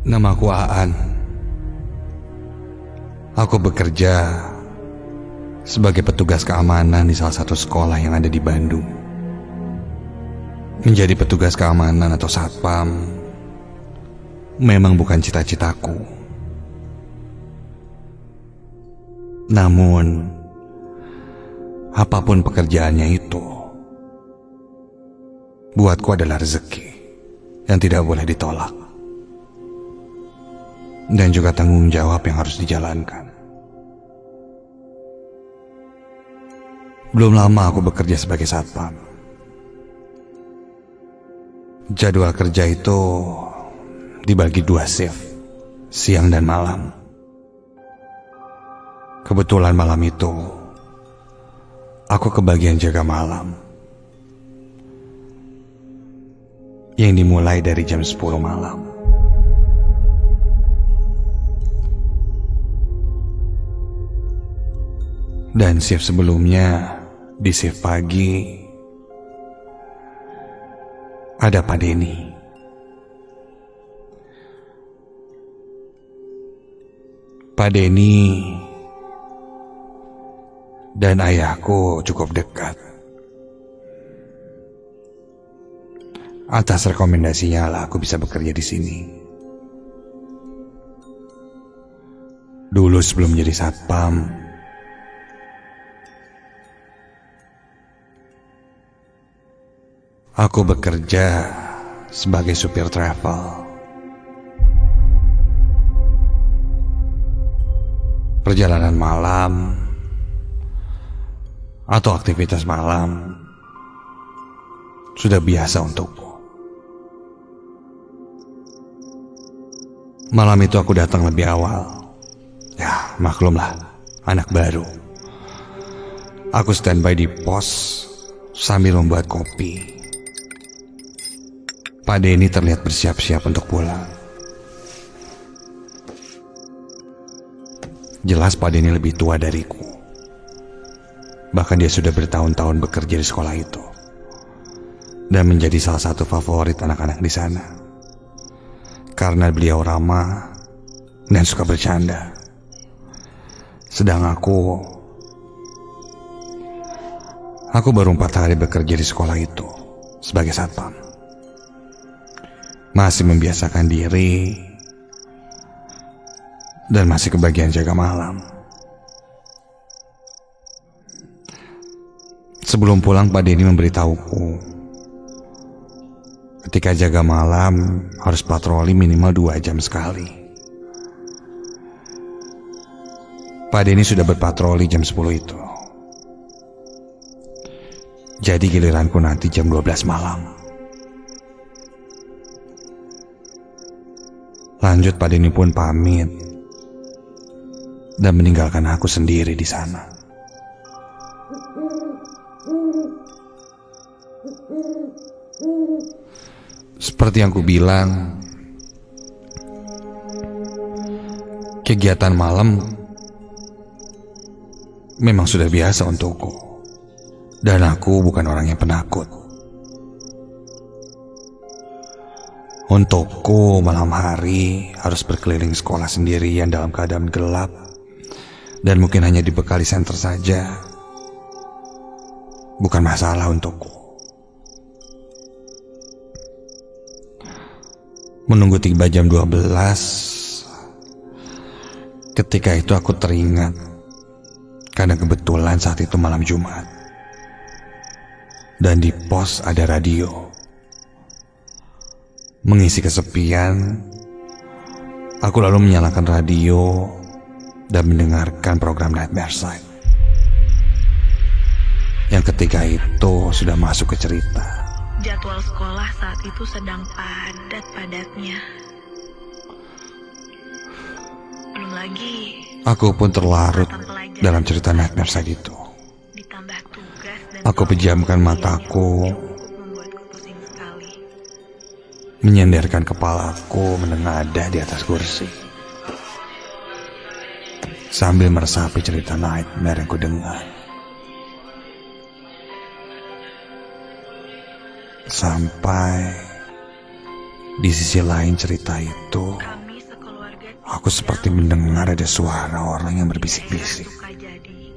Namaku Aan. Aku bekerja sebagai petugas keamanan di salah satu sekolah yang ada di Bandung. Menjadi petugas keamanan atau satpam memang bukan cita-citaku. Namun, apapun pekerjaannya itu, buatku adalah rezeki yang tidak boleh ditolak. Dan juga tanggung jawab yang harus dijalankan. Belum lama aku bekerja sebagai satpam. Jadwal kerja itu dibagi 2 shift, siang dan malam. Kebetulan malam itu aku kebagian jaga malam, yang dimulai dari jam 10 malam. Dan shift sebelumnya, di shift pagi, ada Pak Denny. Pak Denny dan ayahku cukup dekat. Atas rekomendasinya lah aku bisa bekerja di sini. Dulu sebelum menjadi satpam, aku bekerja sebagai supir travel. Perjalanan malam atau aktivitas malam sudah biasa untukku. Malam itu aku datang lebih awal. Ya, maklumlah, anak baru. Aku standby di pos sambil membuat kopi. Pak Denny terlihat bersiap-siap untuk pulang. Jelas Pak Denny lebih tua dariku. Bahkan dia sudah bertahun-tahun bekerja di sekolah itu. Dan menjadi salah satu favorit anak-anak di sana. Karena beliau ramah dan suka bercanda. Sedang aku baru 4 hari bekerja di sekolah itu sebagai satpam. Masih membiasakan diri dan masih kebagian jaga malam. Sebelum pulang Pak Denny memberitahuku ketika jaga malam harus patroli minimal 2 jam sekali. Pak Denny sudah berpatroli jam 10 itu. Jadi giliranku nanti jam 12 malam. Lanjut Pak Denny pun pamit dan meninggalkan aku sendiri di sana. Seperti yang ku bilang, kegiatan malam memang sudah biasa untukku. Dan aku bukan orang yang penakut. Untukku malam hari harus berkeliling sekolah sendirian dalam keadaan gelap dan mungkin hanya dibekali senter saja bukan masalah untukku. Menunggu tiba jam 12, ketika itu aku teringat karena kebetulan saat itu malam Jumat dan di pos ada radio. Mengisi kesepian, aku lalu menyalakan radio dan mendengarkan program Nightmare Side. Yang ketika itu sudah masuk ke cerita. Jadwal sekolah saat itu sedang padat-padatnya. Belum lagi aku pun terlarut dalam cerita Nightmare Side itu. ditambah tugas dan Aku pejamkan mataku, membuatku pusing sekali. menyandarkan kepalaku menengadah di atas kursi, sambil meresapi cerita nightmare yang kudengar. Sampai di sisi lain cerita itu Kamis Aku seperti mendengar ada suara orang yang berbisik-bisik. suka jadi.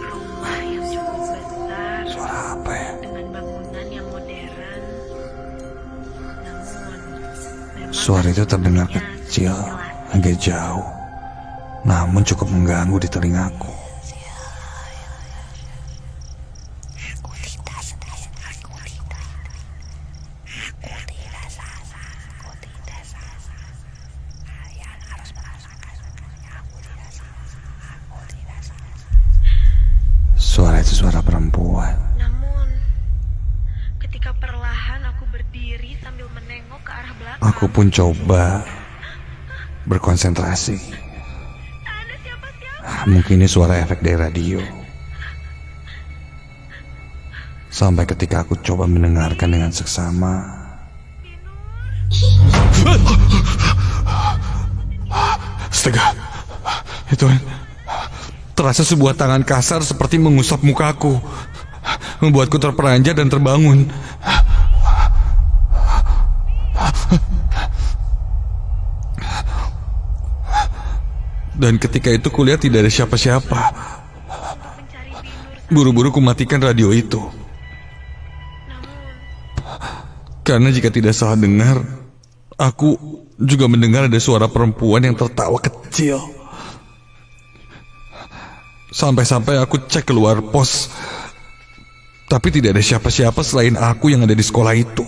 Rumah yang cukup besar Suara apa ya? dengan bangunan yang modern. Namun, memang Suara itu terdengar kecil, agak jauh, namun cukup mengganggu di telingaku. Suara itu suara perempuan. Namun, ketika perlahan aku berdiri sambil menengok ke arah belakang, Aku pun coba berkonsentrasi. tak ada siapa-siapa. Mungkin ini suara efek dari radio. Sampai ketika aku coba mendengarkan dengan seksama. Astaga, itu kan terasa sebuah tangan kasar seperti mengusap mukaku, membuatku terperanjat dan terbangun. Dan ketika itu kulihat tidak ada siapa-siapa. Mencari Binur, Buru-buru kumatikan radio itu. Karena jika tidak salah dengar, aku juga mendengar ada suara perempuan yang tertawa kecil. Sampai-sampai aku cek keluar pos, tapi tidak ada siapa-siapa selain aku yang ada di sekolah itu.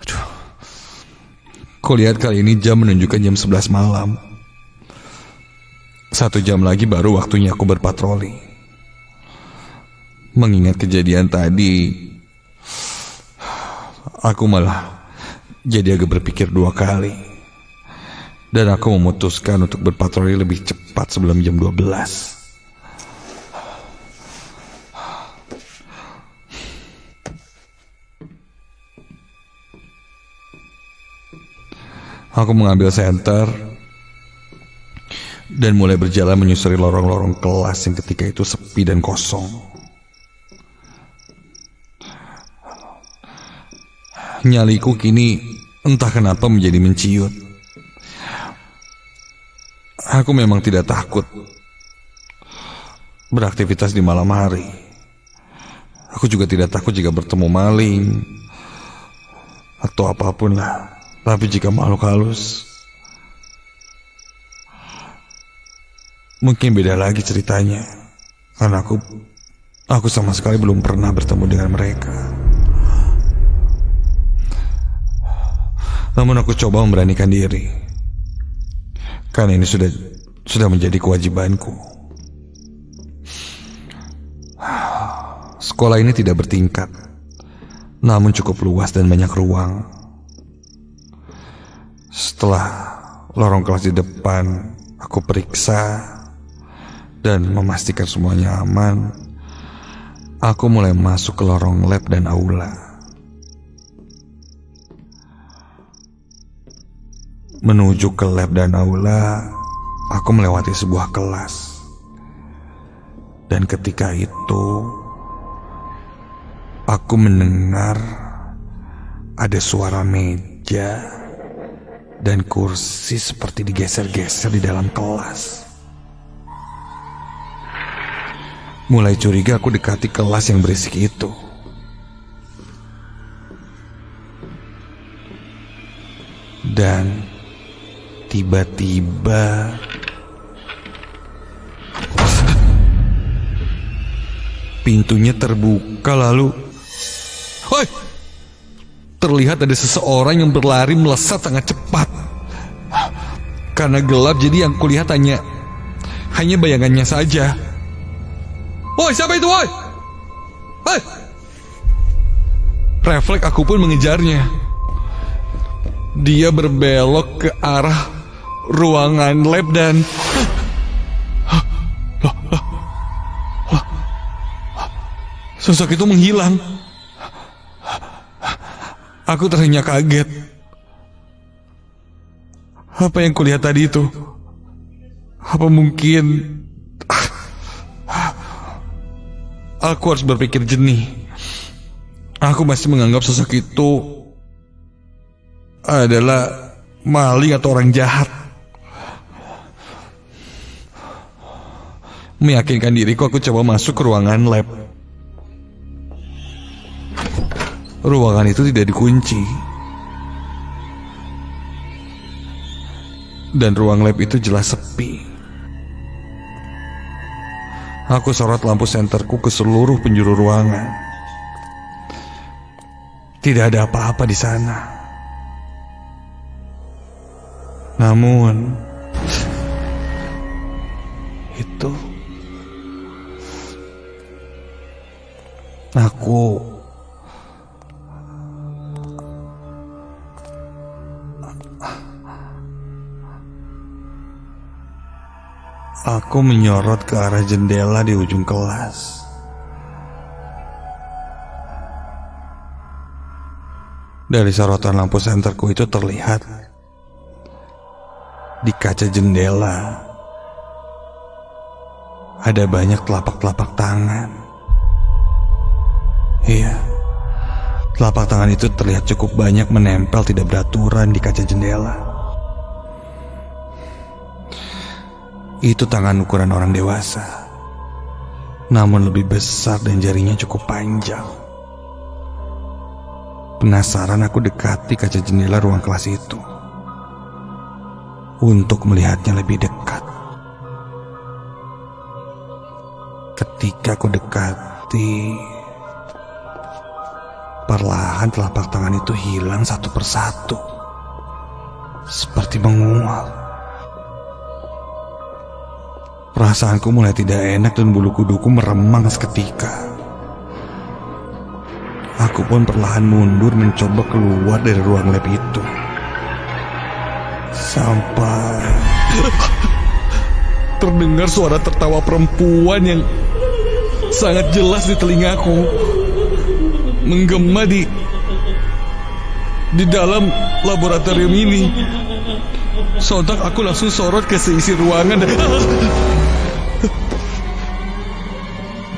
Aduh. Kulihat kali ini jam menunjukkan jam 11 malam. 1 jam lagi baru waktunya aku berpatroli. Mengingat kejadian tadi, aku malah jadi agak berpikir 2 kali. Dan aku memutuskan untuk berpatroli lebih cepat sebelum jam 12. Aku mengambil senter dan mulai berjalan menyusuri lorong-lorong kelas yang ketika itu sepi dan kosong. Nyaliku kini entah kenapa menjadi menciut. Aku memang tidak takut beraktivitas di malam hari. Aku juga tidak takut jika bertemu maling atau apapun lah. Tapi jika makhluk halus, mungkin beda lagi ceritanya. Karena aku sama sekali belum pernah bertemu dengan mereka. Namun aku coba memberanikan diri, karena ini sudah menjadi kewajibanku. Sekolah ini tidak bertingkat, namun cukup luas dan banyak ruang. Setelah lorong kelas di depan aku periksa dan memastikan semuanya aman, aku mulai masuk ke lorong lab dan aula. Menuju ke lab dan aula, aku melewati sebuah kelas. Dan ketika itu, aku mendengar ada suara meja dan kursi seperti digeser-geser di dalam kelas. Mulai curiga aku dekati kelas yang berisik itu. Dan tiba-tiba pintunya terbuka lalu terlihat ada seseorang yang berlari melesat sangat cepat. Karena gelap jadi yang kulihat hanya bayangannya saja. Woi, siapa itu, woi? Hei! Refleks aku pun mengejarnya. Dia berbelok ke arah ruangan lab dan sosok itu menghilang. Aku terhenyak kaget. Apa yang kulihat tadi itu? Apa mungkin aku harus berpikir jernih? Aku masih menganggap sosok itu adalah maling atau orang jahat. Meyakinkan diriku, aku coba masuk ke ruangan lab. Ruangan itu tidak dikunci. Dan ruang lab itu jelas sepi. Aku sorot lampu senterku ke seluruh penjuru ruangan. Tidak ada apa-apa di sana. Namun itu Aku menyorot ke arah jendela di ujung kelas. Dari sorotan lampu senterku itu terlihat di kaca jendela ada banyak telapak-telapak tangan. Iya, telapak tangan itu terlihat cukup banyak menempel tidak beraturan di kaca jendela. Itu tangan ukuran orang dewasa, namun lebih besar dan jarinya cukup panjang. Penasaran, aku dekati kaca jendela ruang kelas itu untuk melihatnya lebih dekat. Ketika aku dekati, perlahan telapak tangan itu hilang satu persatu, seperti menguap. Perasaanku mulai tidak enak dan bulu kuduku meremang seketika. Aku pun perlahan mundur mencoba keluar dari ruang lab itu. Sampai terdengar suara tertawa perempuan yang sangat jelas di telingaku, menggema di dalam laboratorium ini. Sontak aku langsung sorot ke seisi ruangan dan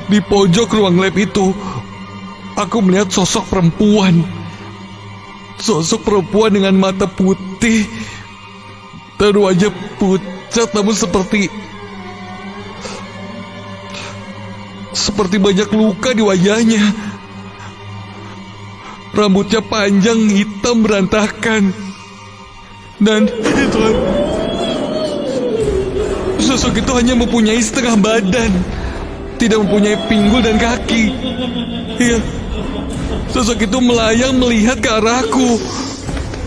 di pojok ruang lab itu aku melihat sosok perempuan. Sosok perempuan dengan mata putih dan wajah pucat, namun seperti banyak luka di wajahnya. Rambutnya panjang, hitam, berantakan. Dan sosok itu hanya mempunyai setengah badan, tidak mempunyai pinggul dan kaki. Iya, sosok itu melayang melihat ke arahku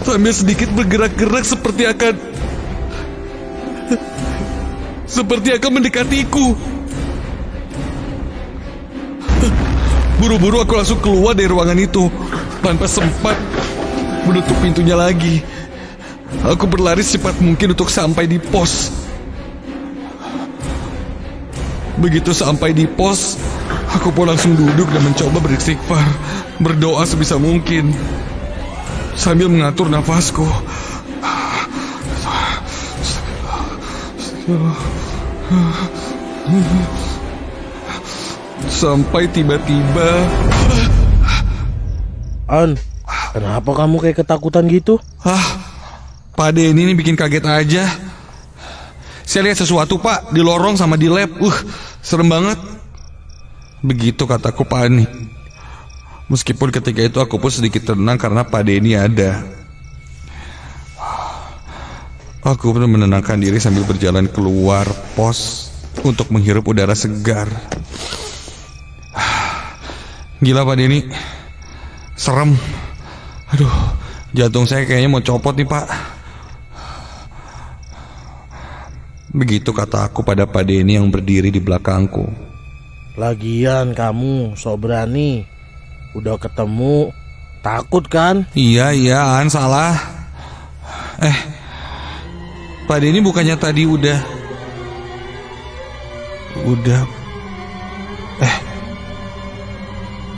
sambil sedikit bergerak-gerak seperti akan mendekatiku. Buru-buru aku langsung keluar dari ruangan itu tanpa sempat menutup pintunya lagi. Aku berlari secepat mungkin untuk sampai di pos. Begitu sampai di pos, aku pun langsung duduk dan mencoba beristighfar, berdoa sebisa mungkin sambil mengatur nafasku. Sampai tiba-tiba, An, kenapa kamu kayak ketakutan gitu? Pak Denny ini bikin kaget aja. Saya lihat sesuatu, Pak, di lorong sama di lab. Serem banget. Begitu kataku panik. Meskipun ketika itu aku pun sedikit tenang karena Pak Denny ada. Aku pun menenangkan diri sambil berjalan keluar pos untuk menghirup udara segar. Gila Pak Denny, serem. Aduh, jantung saya kayaknya mau copot nih, Pak. Begitu kata aku pada Pak Denny yang berdiri di belakangku. Lagian kamu sok berani, udah ketemu, takut kan? Iya, An, salah. Pak Denny bukannya tadi udah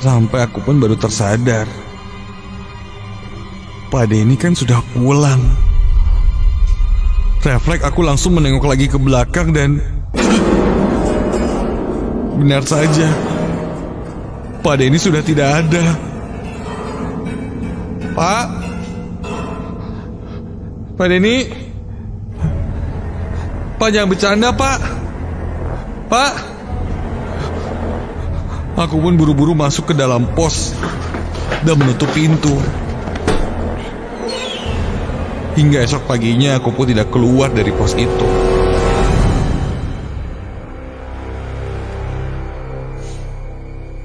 sampai aku pun baru tersadar. Pak Denny kan sudah pulang. Refleks aku langsung menengok lagi ke belakang dan benar saja, Pak Denny sudah tidak ada. Pak? Pak Denny? Pak, jangan bercanda, Pak. Pak? Aku pun buru-buru masuk ke dalam pos dan menutup pintu. Hingga esok paginya aku pun tidak keluar dari pos itu.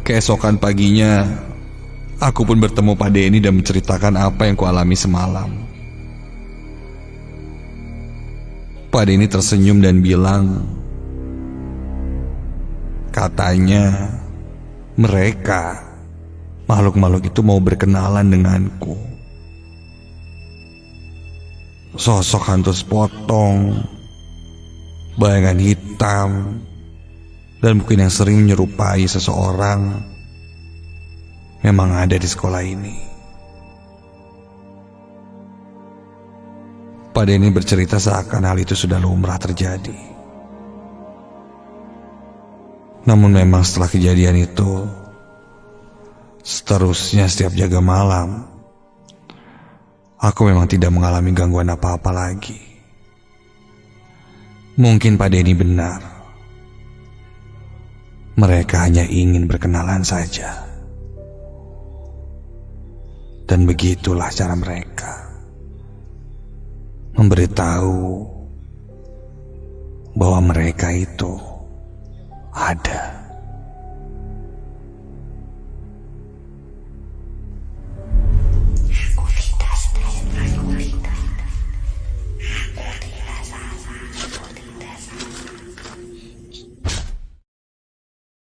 Keesokan paginya, aku pun bertemu Pak Denny dan menceritakan apa yang kualami semalam. Pak Denny tersenyum dan bilang, katanya mereka, makhluk-makhluk itu mau berkenalan denganku. Sosok hantu sepotong, bayangan hitam, dan mungkin yang sering menyerupai seseorang memang ada di sekolah ini. Pak Denny bercerita seakan hal itu sudah lumrah terjadi. Namun memang setelah kejadian itu, seterusnya setiap jaga malam, aku memang tidak mengalami gangguan apa-apa lagi. Mungkin Pak Denny benar. Mereka hanya ingin berkenalan saja. Dan begitulah cara mereka memberitahu bahwa mereka itu ada.